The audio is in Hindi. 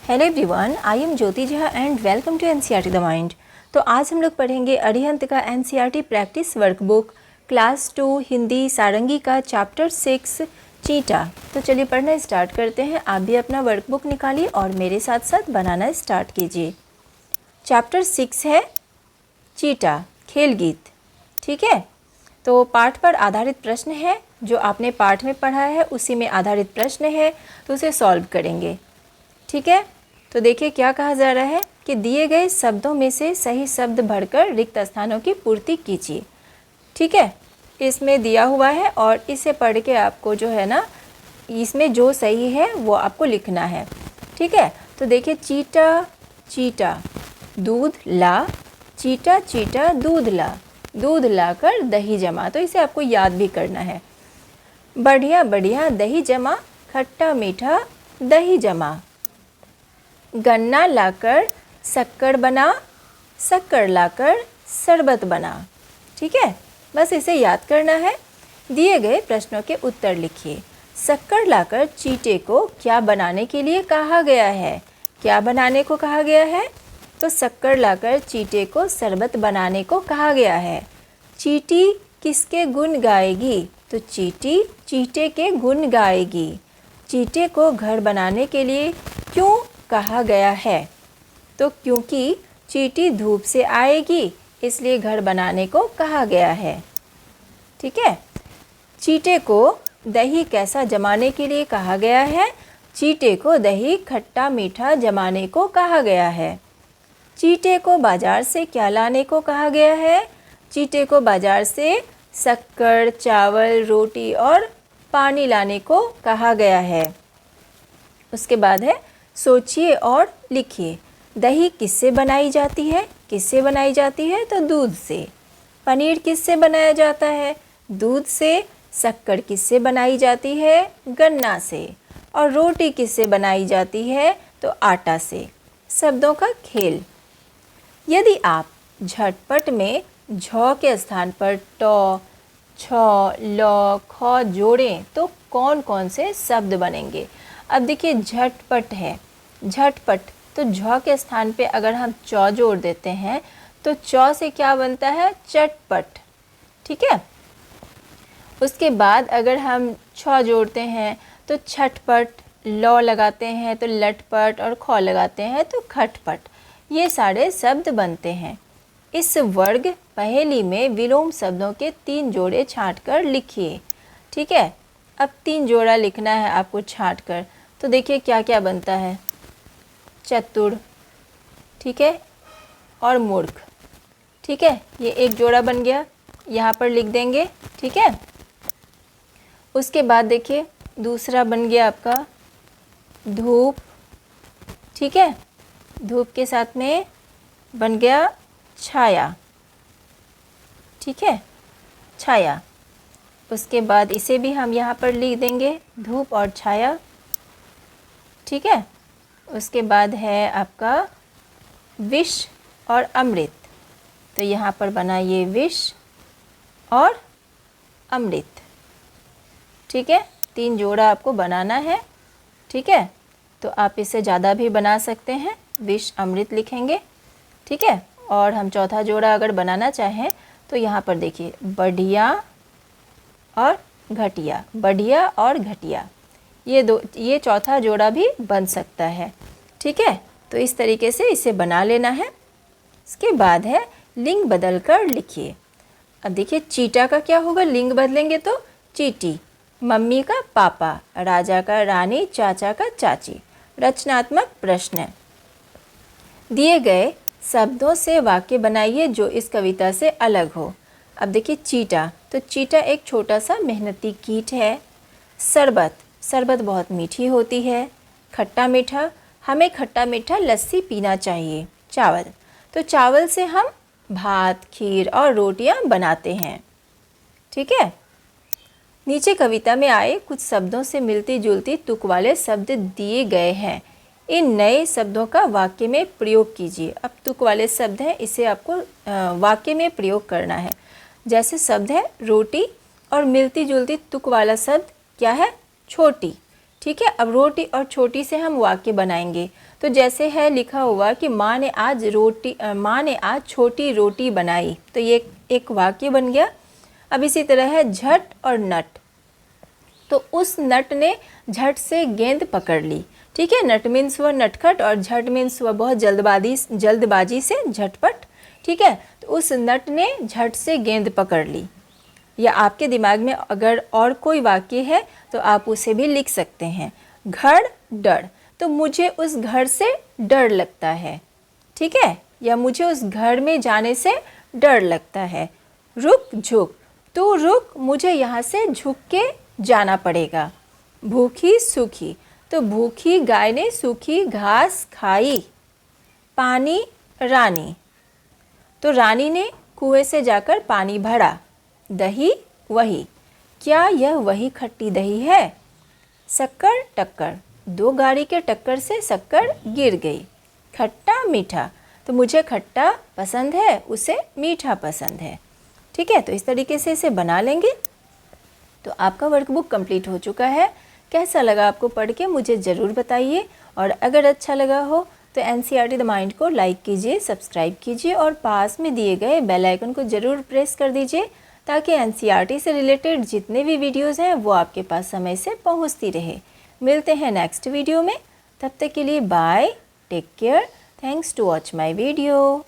Hello everyone, I am Jyoti Jha and welcome to NCERT the mind. तो आज हम लोग पढ़ेंगे अरिहंत का NCERT practice workbook class 2 Hindi Sarangi का चैप्टर 6 चीटा। तो चलिए पढ़ना स्टार्ट करते हैं। आप भी अपना वर्कबुक निकालिए और मेरे साथ साथ बनाना स्टार्ट कीजिए। चैप्टर 6 है चीटा, खेल गीत। ठीक है, तो पाठ पर आधारित प्रश्न है, जो आपने पाठ में पढ़ा है उसी में आधारित प्रश्न है, तो उसे सॉल्व करेंगे। ठीक है, तो देखिए क्या कहा जा रहा है कि दिए गए शब्दों में से सही शब्द भरकर रिक्त स्थानों की पूर्ति कीजिए। ठीक है, इसमें दिया हुआ है और इसे पढ़ के आपको जो है ना, इसमें जो सही है वो आपको लिखना है। ठीक है, तो देखिए चीटा चीटा दूध ला, चीटा चीटा दूध ला, दूध लाकर दही जमा। तो इसे आपको याद भी करना है। बढ़िया बढ़िया दही जमा, खट्टा मीठा दही जमा। गन्ना लाकर शक्कर बना, शक्कर लाकर शरबत बना। ठीक है, बस इसे याद करना है। दिए गए प्रश्नों के उत्तर लिखिए। शक्कर लाकर चीटे को क्या बनाने के लिए कहा गया है? क्या बनाने को कहा गया है? तो शक्कर लाकर चीटे को शरबत बनाने को कहा गया है। चीटी किसके गुण गाएगी? तो चीटी चीटे के गुण गाएगी। चीटे को घर बनाने के लिए क्यों कहा गया है? तो क्योंकि चींटी धूप से आएगी, इसलिए घर बनाने को कहा गया है। ठीक है, चींटे को दही कैसा जमाने के लिए कहा गया है? चींटे को दही खट्टा मीठा जमाने को कहा गया है। चींटे को बाजार से क्या लाने को कहा गया है? चींटे को बाजार से शक्कर, चावल, रोटी और पानी लाने को कहा गया है। उसके बाद है सोचिए और लिखिए। दही किससे बनाई जाती है? किससे बनाई जाती है? तो दूध से। पनीर किससे बनाया जाता है? दूध से। शक्कर किससे बनाई जाती है? गन्ना से। और रोटी किससे बनाई जाती है? तो आटा से। शब्दों का खेल। यदि आप झटपट में झ के स्थान पर ट, छ, ल, ख जोड़ें तो कौन कौन से शब्द बनेंगे? अब देखिए झटपट है, झटपट, तो झ के स्थान पे अगर हम चौ जोड़ देते हैं तो चौ से क्या बनता है? चटपट। ठीक है, उसके बाद अगर हम छ जोड़ते हैं तो छटपट, लौ लगाते हैं तो लटपट और ख लगाते हैं तो खटपट। ये सारे शब्द बनते हैं। इस वर्ग पहेली में विलोम शब्दों के 3 जोड़े छांट कर लिखिए। ठीक है, अब 3 जोड़ा लिखना है आपको छांट कर। तो देखिए क्या क्या बनता है। चतुर, ठीक है, और मूर्ख। ठीक है, ये एक जोड़ा बन गया, यहाँ पर लिख देंगे। ठीक है, उसके बाद देखिए दूसरा बन गया आपका धूप। ठीक है, धूप के साथ में बन गया छाया। ठीक है, छाया। उसके बाद इसे भी हम यहाँ पर लिख देंगे, धूप और छाया। ठीक है, उसके बाद है आपका विष और अमृत। तो यहाँ पर बना ये विष और अमृत। ठीक है, 3 जोड़ा आपको बनाना है। ठीक है, तो आप इससे ज़्यादा भी बना सकते हैं, विष अमृत लिखेंगे। ठीक है, और हम चौथा जोड़ा अगर बनाना चाहें तो यहाँ पर देखिए बढ़िया और घटिया, बढ़िया और घटिया, ये चौथा जोड़ा भी बन सकता है। ठीक है, तो इस तरीके से इसे बना लेना है। इसके बाद है लिंग बदल कर लिखिए। अब देखिए चीटा का क्या होगा? लिंग बदलेंगे तो चीटी, मम्मी का पापा, राजा का रानी, चाचा का चाची। रचनात्मक प्रश्न। दिए गए शब्दों से वाक्य बनाइए जो इस कविता से अलग हो। अब देखिए चीटा, तो चीटा एक छोटा सा मेहनती कीट है। शरबत, शरबत बहुत मीठी होती है। खट्टा मीठा, हमें खट्टा मीठा लस्सी पीना चाहिए। चावल, तो चावल से हम भात, खीर और रोटियां बनाते हैं। ठीक है, नीचे कविता में आए कुछ शब्दों से मिलती जुलती तुक वाले शब्द दिए गए हैं। इन नए शब्दों का वाक्य में प्रयोग कीजिए। अब तुक वाले शब्द हैं, इसे आपको वाक्य में प्रयोग करना है। जैसे शब्द है रोटी और मिलती जुलती तुक वाला शब्द क्या है? छोटी। ठीक है। अब रोटी और छोटी से हम वाक्य बनाएंगे। तो जैसे है लिखा हुआ कि माँ ने आज छोटी रोटी बनाई, तो ये एक वाक्य बन गया। अब इसी तरह है झट और नट, तो उस नट ने झट से गेंद पकड़ ली। ठीक है, नट मीन्स वह नटखट और झट मीन्स वह बहुत जल्दबाजी से, झटपट। ठीक है, तो उस नट ने झट से गेंद पकड़ ली। या आपके दिमाग में अगर और कोई वाक्य है तो आप उसे भी लिख सकते हैं। घर डर, तो मुझे उस घर से डर लगता है। ठीक है, या मुझे उस घर में जाने से डर लगता है। रुक झुक, तू रुक, मुझे यहाँ से झुक के जाना पड़ेगा। भूखी सूखी, तो भूखी गाय ने सूखी घास खाई। पानी रानी, तो रानी ने कुएं से जाकर पानी भरा। दही वही, क्या यह वही खट्टी दही है। शक्कर टक्कर, दो गाड़ी के टक्कर से शक्कर गिर गई। खट्टा मीठा, तो मुझे खट्टा पसंद है, उसे मीठा पसंद है। ठीक है, तो इस तरीके से इसे बना लेंगे। तो आपका वर्कबुक कंप्लीट हो चुका है। कैसा लगा आपको पढ़ के मुझे ज़रूर बताइए, और अगर अच्छा लगा हो तो एनसीईआरटी द माइंड को लाइक कीजिए, सब्सक्राइब कीजिए और पास में दिए गए बेल आइकन को ज़रूर प्रेस कर दीजिए, ताकि एनसीईआरटी से रिलेटेड जितने भी वीडियोज़ हैं वो आपके पास समय से पहुंचती रहे। मिलते हैं नेक्स्ट वीडियो में, तब तक के लिए bye, take care, thanks to watch my video.